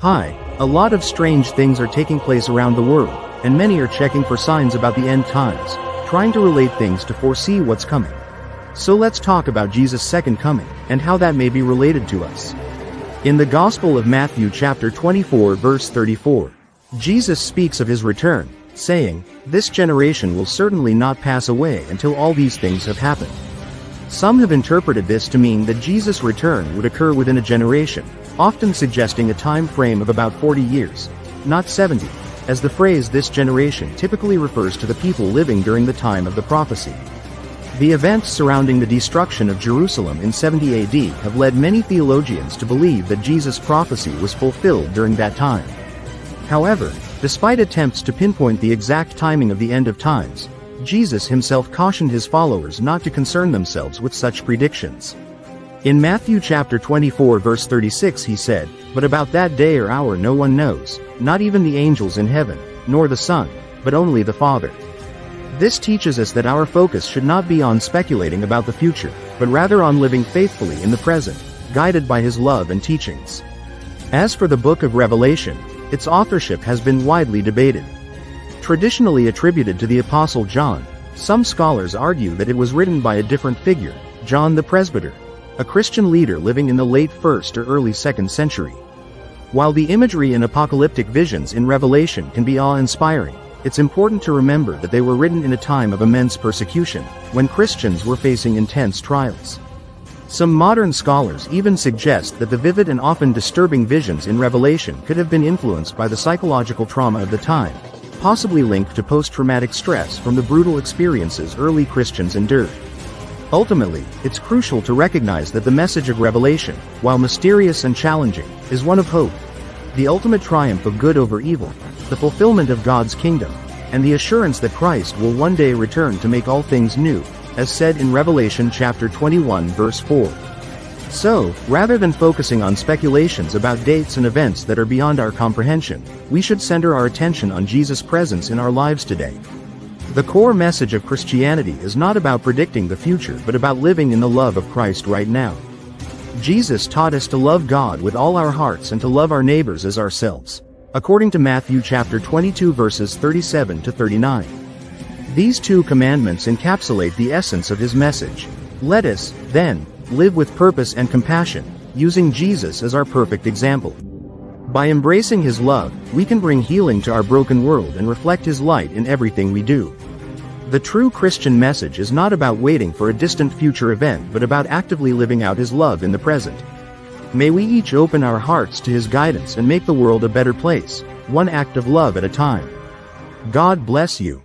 Hi, a lot of strange things are taking place around the world, and many are checking for signs about the end times, trying to relate things to foresee what's coming. So let's talk about Jesus' second coming, and how that may be related to us. In the Gospel of Matthew chapter 24 verse 34, Jesus speaks of his return, saying, "This generation will certainly not pass away until all these things have happened." Some have interpreted this to mean that Jesus' return would occur within a generation, often suggesting a time frame of about 40 years, not 70, as the phrase "this generation" typically refers to the people living during the time of the prophecy. The events surrounding the destruction of Jerusalem in 70 AD have led many theologians to believe that Jesus' prophecy was fulfilled during that time. However, despite attempts to pinpoint the exact timing of the end of times, Jesus himself cautioned his followers not to concern themselves with such predictions. In Matthew chapter 24 verse 36 he said, "But about that day or hour no one knows, not even the angels in heaven, nor the Son, but only the Father." This teaches us that our focus should not be on speculating about the future, but rather on living faithfully in the present, guided by his love and teachings. As for the book of Revelation, its authorship has been widely debated. Traditionally attributed to the Apostle John, some scholars argue that it was written by a different figure, John the Presbyter, a Christian leader living in the late 1st or early 2nd century. While the imagery in apocalyptic visions in Revelation can be awe-inspiring, it's important to remember that they were written in a time of immense persecution, when Christians were facing intense trials. Some modern scholars even suggest that the vivid and often disturbing visions in Revelation could have been influenced by the psychological trauma of the time, possibly linked to post-traumatic stress from the brutal experiences early Christians endured. Ultimately, it's crucial to recognize that the message of Revelation, while mysterious and challenging, is one of hope, the ultimate triumph of good over evil, the fulfillment of God's kingdom, and the assurance that Christ will one day return to make all things new, as said in Revelation chapter 21 verse 4. So, rather than focusing on speculations about dates and events that are beyond our comprehension, we should center our attention on Jesus' presence in our lives today. The core message of Christianity is not about predicting the future but about living in the love of Christ right now. Jesus taught us to love God with all our hearts and to love our neighbors as ourselves, according to Matthew chapter 22 verses 37 to 39. These two commandments encapsulate the essence of his message. Let us, then, live with purpose and compassion, using Jesus as our perfect example. By embracing his love, we can bring healing to our broken world and reflect his light in everything we do. The true Christian message is not about waiting for a distant future event but about actively living out his love in the present. May we each open our hearts to his guidance and make the world a better place, one act of love at a time. God bless you.